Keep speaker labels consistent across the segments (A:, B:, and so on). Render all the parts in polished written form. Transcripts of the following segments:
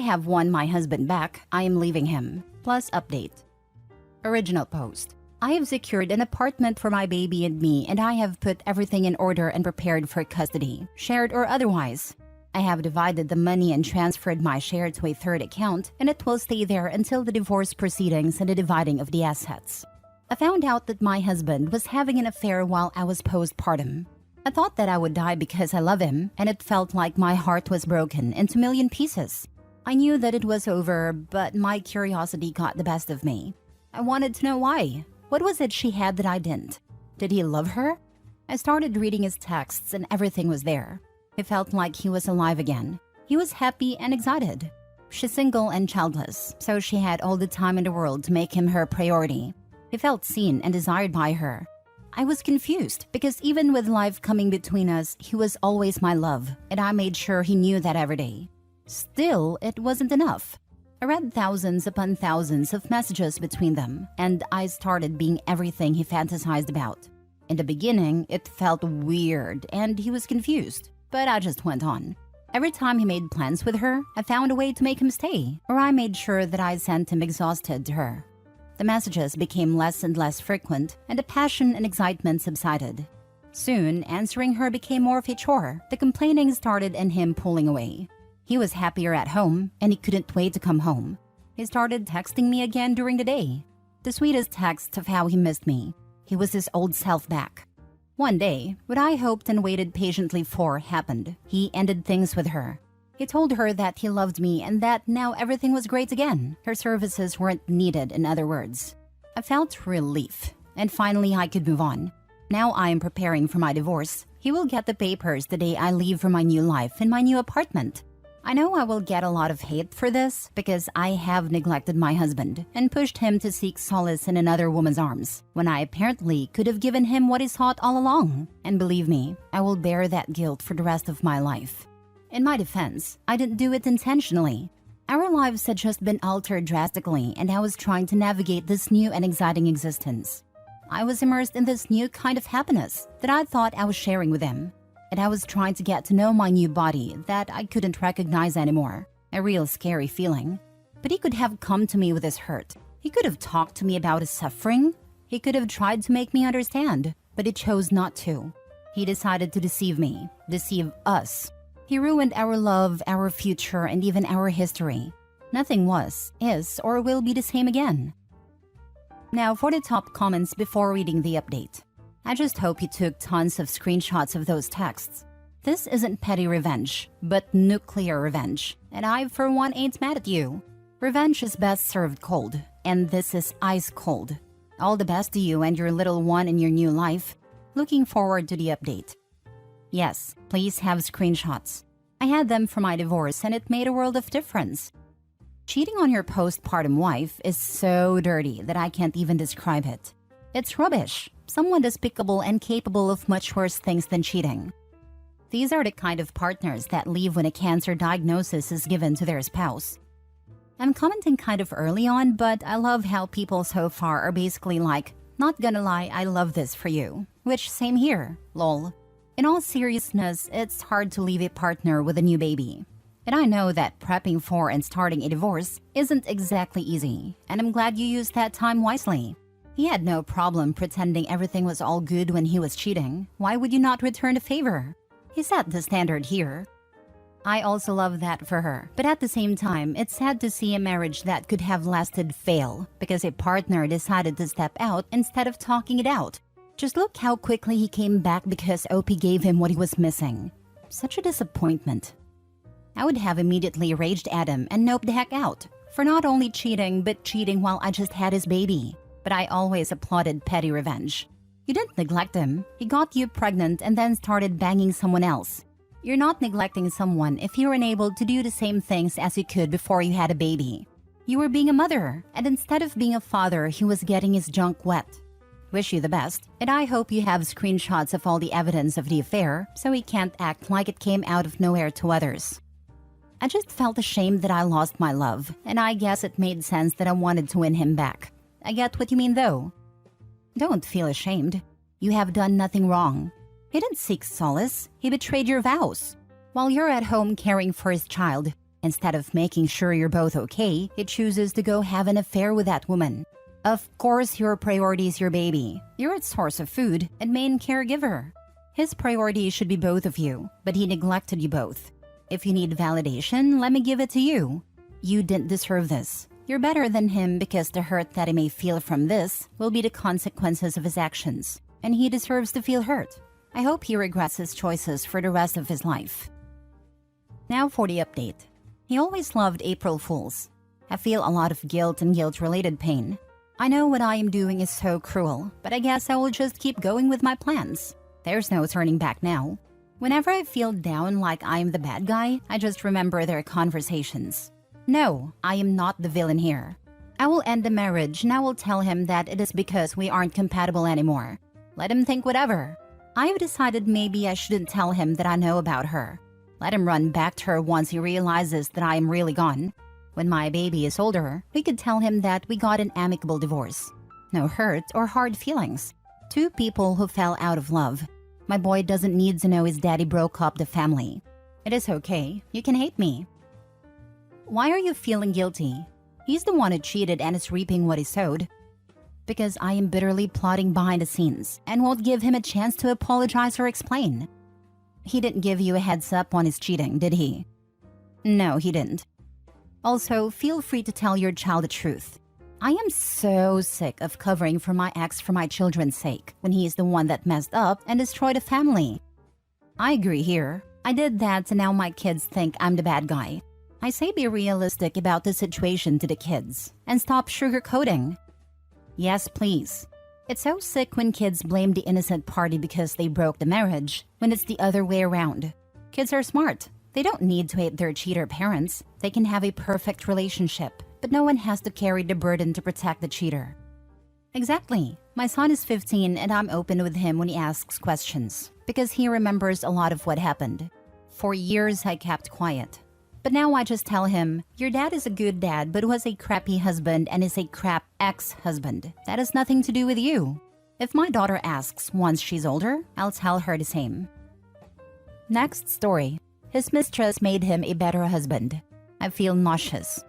A: have won my husband back, I am leaving him. Plus update. Original post. I have secured an apartment for my baby and me, and I have put everything in order and prepared for custody, shared or otherwise. I have divided the money and transferred my share to a third account, and it will stay there until the divorce proceedings and the dividing of the assets. I found out that my husband was having an affair while I was postpartum. I thought that I would die because I love him, and it felt like my heart was broken into a million pieces. I knew that it was over, but my curiosity got the best of me. I wanted to know why. What was it she had that I didn't? Did he love her? I started reading his texts and everything was there. It felt like he was alive again. He was happy and excited. She's single and childless, so she had all the time in the world to make him her priority. He felt seen and desired by her. I was confused because even with life coming between us, he was always my love, and I made sure he knew that every day. Still, it wasn't enough. I read thousands upon thousands of messages between them, and I started being everything he fantasized about. In the beginning, it felt weird, and he was confused, but I just went on. Every time he made plans with her, I found a way to make him stay, or I made sure that I sent him exhausted to her. The messages became less and less frequent, and the passion and excitement subsided. Soon, answering her became more of a chore. The complaining started and him pulling away. He was happier at home, and he couldn't wait to come home. He started texting me again during the day. The sweetest text of how he missed me. He was his old self back. One day, what I hoped and waited patiently for happened. He ended things with her. He told her that he loved me and that now everything was great again. Her services weren't needed, in other words. I felt relief, and finally I could move on. Now I am preparing for my divorce. He will get the papers the day I leave for my new life in my new apartment. I know I will get a lot of hate for this because I have neglected my husband and pushed him to seek solace in another woman's arms when I apparently could have given him what he sought all along. And believe me, I will bear that guilt for the rest of my life. In my defense, I didn't do it intentionally. Our lives had just been altered drastically, and I was trying to navigate this new and exciting existence. I was immersed in this new kind of happiness that I thought I was sharing with him. And I was trying to get to know my new body that I couldn't recognize anymore. A real scary feeling. But he could have come to me with his hurt. He could have talked to me about his suffering. He could have tried to make me understand, but he chose not to. He decided to deceive me, deceive us. He ruined our love, our future, and even our history. Nothing was, is, or will be the same again. Now for the top comments before reading the update. I just hope you took tons of screenshots of those texts. This isn't petty revenge, but nuclear revenge, and I for one ain't mad at you. Revenge is best served cold, and this is ice cold. All the best to you and your little one in your new life. Looking forward to the update. Yes, please have screenshots. I had them for my divorce and it made a world of difference. Cheating on your postpartum wife is so dirty that I can't even describe it. It's rubbish. Someone despicable and capable of much worse things than cheating. These are the kind of partners that leave when a cancer diagnosis is given to their spouse. I'm commenting kind of early on, but I love how people so far are basically like, not gonna lie, I love this for you. Which, same here, lol. In all seriousness, it's hard to leave a partner with a new baby. And I know that prepping for and starting a divorce isn't exactly easy, and I'm glad you used that time wisely. He had no problem pretending everything was all good when he was cheating. Why would you not return the favor? He set the standard here. I also love that for her, but at the same time, it's sad to see a marriage that could have lasted fail because a partner decided to step out instead of talking it out. Just look how quickly he came back because OP gave him what he was missing. Such a disappointment. I would have immediately raged at him and noped the heck out for not only cheating, but cheating while I just had his baby. But I always applauded petty revenge. You didn't neglect him. He got you pregnant and then started banging someone else. You're not neglecting someone if you're unable to do the same things as you could before you had a baby. You were being a mother, and instead of being a father, he was getting his junk wet. Wish you the best, and I hope you have screenshots of all the evidence of the affair so he can't act like it came out of nowhere to others. I just felt ashamed that I lost my love, and I guess it made sense that I wanted to win him back. I get what you mean though. Don't feel ashamed. You have done nothing wrong. He didn't seek solace. He betrayed your vows. While you're at home caring for his child, Instead of making sure you're both okay, he chooses to go have an affair with that woman. Of course, your priority is your baby. You're its source of food and main caregiver. His priority should be both of you, but he neglected you both. If you need validation, let me give it to you. You didn't deserve this. You're better than him because the hurt that he may feel from this will be the consequences of his actions, and he deserves to feel hurt. I hope he regrets his choices for the rest of his life. Now for the update. He always loved April Fools. I feel a lot of guilt and guilt-related pain. I know what I am doing is so cruel, but I guess I will just keep going with my plans. There's no turning back now. Whenever I feel down like I am the bad guy, I just remember their conversations. No, I am not the villain here. I will end the marriage and I will tell him that it is because we aren't compatible anymore. Let him think whatever. I have decided maybe I shouldn't tell him that I know about her. Let him run back to her once he realizes that I am really gone. When my baby is older, we could tell him that we got an amicable divorce. No hurt or hard feelings. Two people who fell out of love. My boy doesn't need to know his daddy broke up the family. It is okay. You can hate me. Why are you feeling guilty? He's the one who cheated and is reaping what he sowed. Because I am bitterly plotting behind the scenes and won't give him a chance to apologize or explain. He didn't give you a heads up on his cheating, did he? No, he didn't. Also, feel free to tell your child the truth. I am so sick of covering for my ex for my children's sake when he is the one that messed up and destroyed a family. I agree here. I did that and now my kids think I'm the bad guy. I say be realistic about the situation to the kids and stop sugarcoating. Yes, please. It's so sick when kids blame the innocent party because they broke the marriage, when it's the other way around. Kids are smart. They don't need to hate their cheater parents. They can have a perfect relationship, but no one has to carry the burden to protect the cheater. Exactly. My son is 15 and I'm open with him when he asks questions because he remembers a lot of what happened. For years, I kept quiet. But now I just tell him, your dad is a good dad but was a crappy husband and is a crap ex-husband. That has nothing to do with you. If my daughter asks once she's older, I'll tell her the same. Next story. His mistress made him a better husband. I feel nauseous.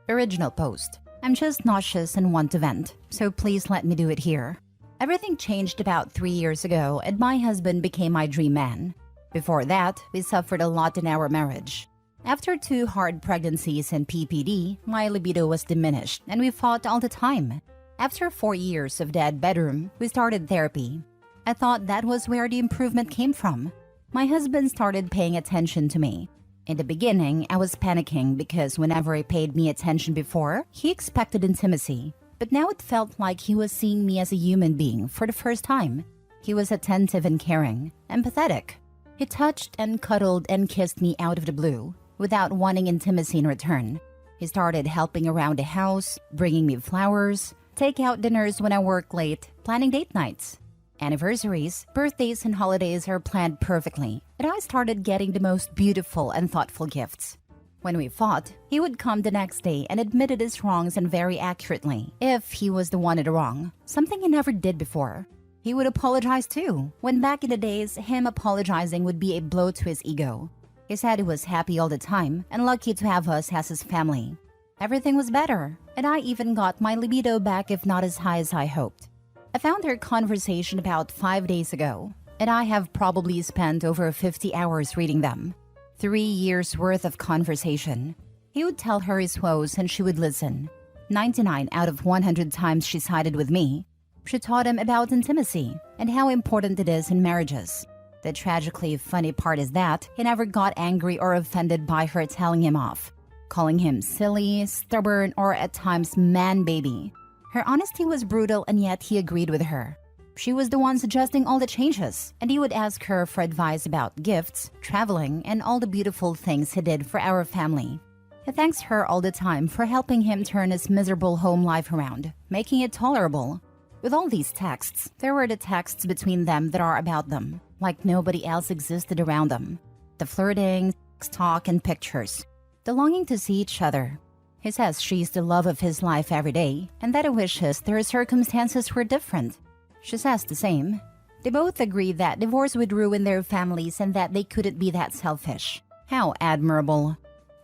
A: Original post. I'm just nauseous and want to vent, so please let me do it here. Everything changed about 3 years ago and my husband became my dream man. Before that, we suffered a lot in our marriage. After 2 hard pregnancies and PPD, my libido was diminished and we fought all the time. After 4 years of dead bedroom, we started therapy. I thought that was where the improvement came from. My husband started paying attention to me. In the beginning, I was panicking because whenever he paid me attention before, he expected intimacy. But now it felt like he was seeing me as a human being for the first time. He was attentive and caring, empathetic. He touched and cuddled and kissed me out of the blue, without wanting intimacy in return. He started helping around the house, bringing me flowers, take out dinners when I work late, planning date nights. Anniversaries, birthdays, and holidays are planned perfectly, and I started getting the most beautiful and thoughtful gifts. When we fought, he would come the next day and admitted his wrongs and very accurately, if he was the one in the wrong, something he never did before. He would apologize too, when back in the days, him apologizing would be a blow to his ego. He said he was happy all the time and lucky to have us as his family. Everything was better, and I even got my libido back if not as high as I hoped. I found her conversation about 5 days ago, and I have probably spent over 50 hours reading them. 3 years worth of conversation. He would tell her his woes and she would listen. 99 out of 100 times she sided with me. She taught him about intimacy and how important it is in marriages. The tragically funny part is that he never got angry or offended by her telling him off, calling him silly, stubborn, or at times man-baby. Her honesty was brutal and yet he agreed with her. She was the one suggesting all the changes, and he would ask her for advice about gifts, traveling, and all the beautiful things he did for our family. He thanks her all the time for helping him turn his miserable home life around, making it tolerable. With all these texts, there were the texts between them that are about them, like nobody else existed around them. The flirting, talk, and pictures. The longing to see each other. He says she's the love of his life every day, and that he wishes their circumstances were different. She says the same. They both agree that divorce would ruin their families and that they couldn't be that selfish. How admirable.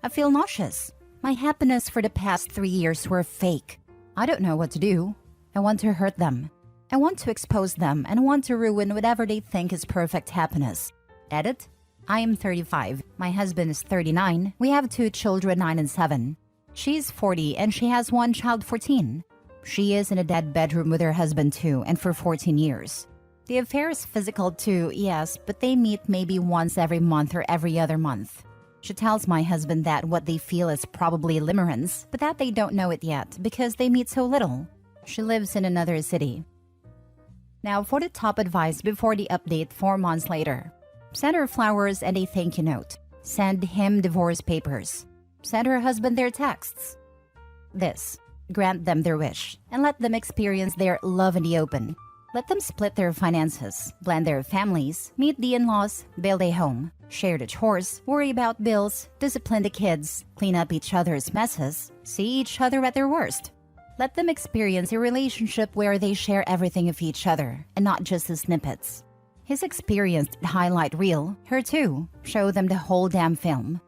A: I feel nauseous. My happiness for the past 3 years were fake. I don't know what to do. I want to hurt them. I want to expose them and want to ruin whatever they think is perfect happiness. Edit. I am 35. My husband is 39. We have 2 children, 9 and 7. She's 40 and she has 1 child, 14. She is in a dead bedroom with her husband too, and for 14 years. The affair is physical too, yes, but they meet maybe once every month or every other month. She tells my husband that what they feel is probably limerence, but that they don't know it yet because they meet so little. She lives in another city. Now for the top advice before the update 4 months later. Send her flowers and a thank you note. Send him divorce papers. Send her husband their texts. This. Grant them their wish and let them experience their love in the open. Let them split their finances, blend their families, meet the in-laws, build a home, share the chores, worry about bills, discipline the kids, clean up each other's messes, see each other at their worst. Let them experience a relationship where they share everything of each other and not just the snippets. His experienced highlight reel, her too, show them the whole damn film.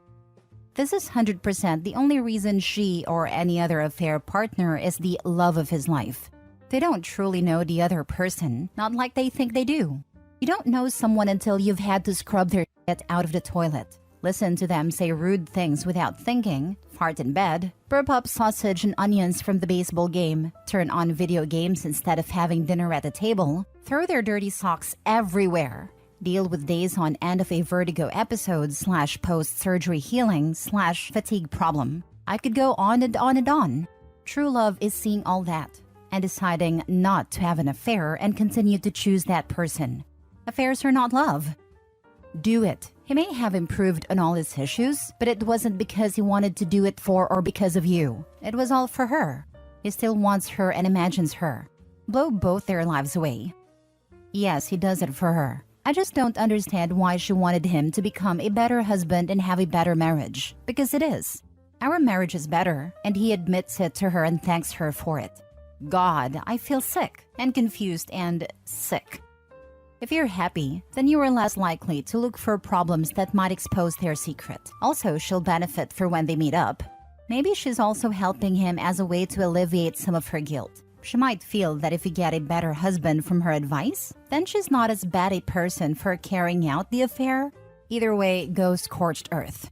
A: This is 100% the only reason she or any other affair partner is the love of his life. They don't truly know the other person, not like they think they do. You don't know someone until you've had to scrub their shit out of the toilet, listen to them say rude things without thinking, fart in bed, burp up sausage and onions from the baseball game, turn on video games instead of having dinner at the table, throw their dirty socks everywhere, deal with days on end of a vertigo episode / post-surgery healing / fatigue problem. I could go on and on and on. True love is seeing all that and deciding not to have an affair and continue to choose that person. Affairs are not love. Do it. He may have improved on all his issues, but it wasn't because he wanted to do it for or because of you. It was all for her. He still wants her and imagines her. Blow both their lives away. Yes, he does it for her. I just don't understand why she wanted him to become a better husband and have a better marriage. Because it is. Our marriage is better, and he admits it to her and thanks her for it. God, I feel sick and confused and sick. If you're happy, then you are less likely to look for problems that might expose their secret. Also, she'll benefit for when they meet up. Maybe she's also helping him as a way to alleviate some of her guilt. She might feel that if you get a better husband from her advice, then she's not as bad a person for carrying out the affair. Either way, go scorched earth.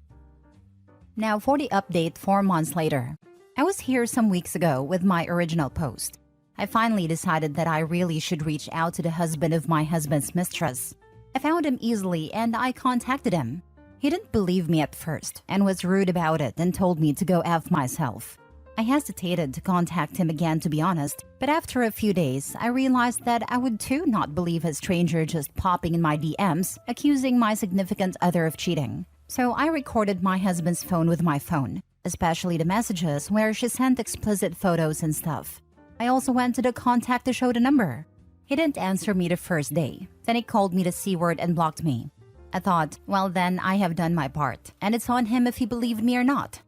A: Now for the update 4 months later. I was here some weeks ago with my original post. I finally decided that I really should reach out to the husband of my husband's mistress. I found him easily and I contacted him. He didn't believe me at first and was rude about it and told me to go F myself. I hesitated to contact him again, to be honest, but after a few days, I realized that I would too not believe a stranger just popping in my DMs, accusing my significant other of cheating. So I recorded my husband's phone with my phone, especially the messages where she sent explicit photos and stuff. I also went to the contact to show the number. He didn't answer me the first day. Then he called me the C word and blocked me. I thought, well then I have done my part, and it's on him if he believed me or not.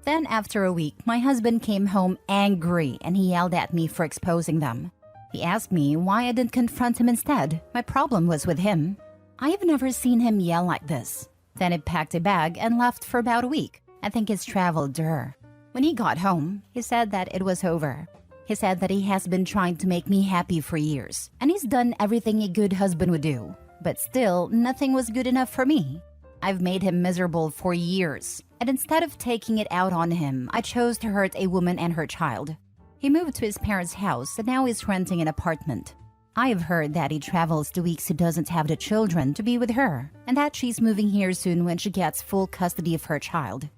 A: Then after a week, my husband came home angry and he yelled at me for exposing them. He asked me why I didn't confront him instead. My problem was with him. I have never seen him yell like this. Then he packed a bag and left for about a week. I think he's traveled to her. When he got home, he said that it was over. He said that he has been trying to make me happy for years, and he's done everything a good husband would do. But still, nothing was good enough for me. I've made him miserable for years, and instead of taking it out on him, I chose to hurt a woman and her child. He moved to his parents' house and now he's renting an apartment. I have heard that he travels the weeks he doesn't have the children to be with her, and that she's moving here soon when she gets full custody of her child.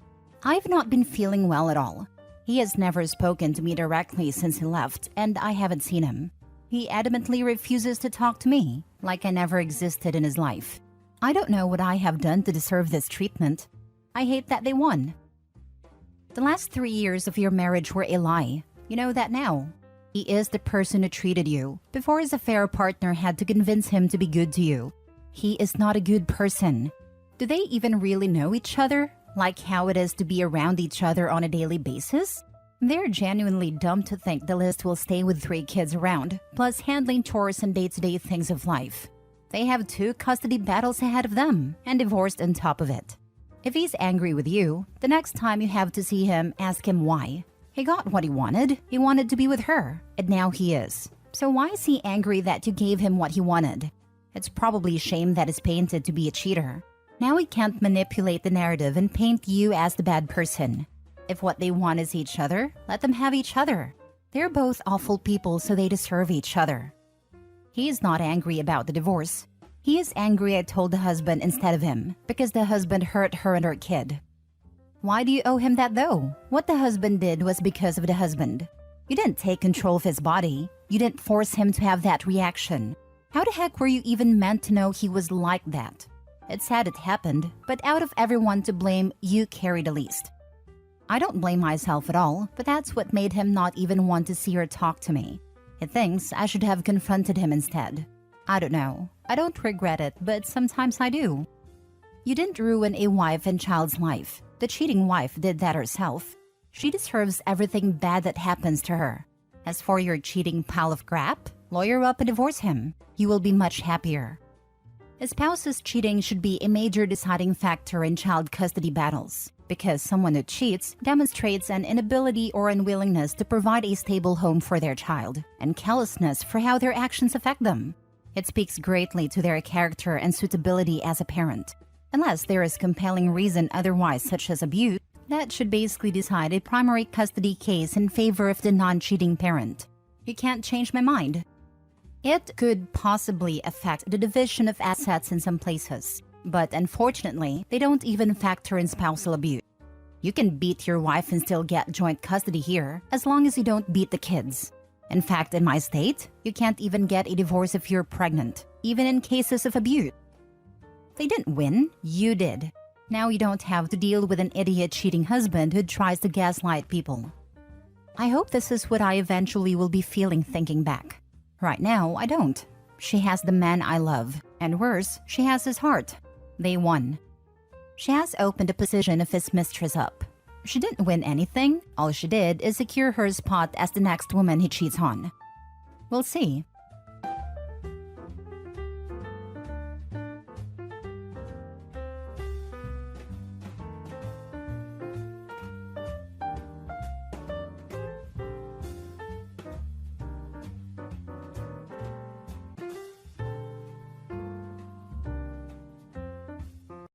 A: I've not been feeling well at all. He has never spoken to me directly since he left, and I haven't seen him. He adamantly refuses to talk to me, like I never existed in his life. I don't know what I have done to deserve this treatment. I hate that they won. The last 3 years of your marriage were a lie. You know that now. He is the person who treated you before his affair partner had to convince him to be good to you. He is not a good person. Do they even really know each other? Like how it is to be around each other on a daily basis? They're genuinely dumb to think the list will stay with 3 kids around, plus handling chores and day-to-day things of life. They have 2 custody battles ahead of them, and divorced on top of it. If he's angry with you, the next time you have to see him, ask him why. He got what he wanted. He wanted to be with her, and now he is. So why is he angry that you gave him what he wanted? It's probably shame that is painted to be a cheater. Now he can't manipulate the narrative and paint you as the bad person. If what they want is each other, let them have each other. They're both awful people, so they deserve each other. He is not angry about the divorce. He is angry I told the husband instead of him, because the husband hurt her and her kid. Why do you owe him that though? What the husband did was because of the husband. You didn't take control of his body. You didn't force him to have that reaction. How the heck were you even meant to know he was like that? It's sad it happened, but out of everyone to blame, you carry the least. I don't blame myself at all, but that's what made him not even want to see or talk to me. He thinks I should have confronted him instead. I don't know. I don't regret it, but sometimes I do. You didn't ruin a wife and child's life. The cheating wife did that herself. She deserves everything bad that happens to her. As for your cheating pile of crap, lawyer up and divorce him. You will be much happier. A spouse's cheating should be a major deciding factor in child custody battles, because someone who cheats demonstrates an inability or unwillingness to provide a stable home for their child, and callousness for how their actions affect them. It speaks greatly to their character and suitability as a parent. Unless there is compelling reason otherwise, such as abuse, that should basically decide a primary custody case in favor of the non-cheating parent. You can't change my mind. It could possibly affect the division of assets in some places, but unfortunately, they don't even factor in spousal abuse. You can beat your wife and still get joint custody here, as long as you don't beat the kids. In fact, in my state, you can't even get a divorce if you're pregnant, even in cases of abuse. They didn't win, you did. Now you don't have to deal with an idiot cheating husband who tries to gaslight people. I hope this is what I eventually will be feeling thinking back. Right now, I don't. She has the man I love, and worse, she has his heart. They won. She has opened the position of his mistress up. She didn't win anything. All she did is secure her spot as the next woman he cheats on. We'll see.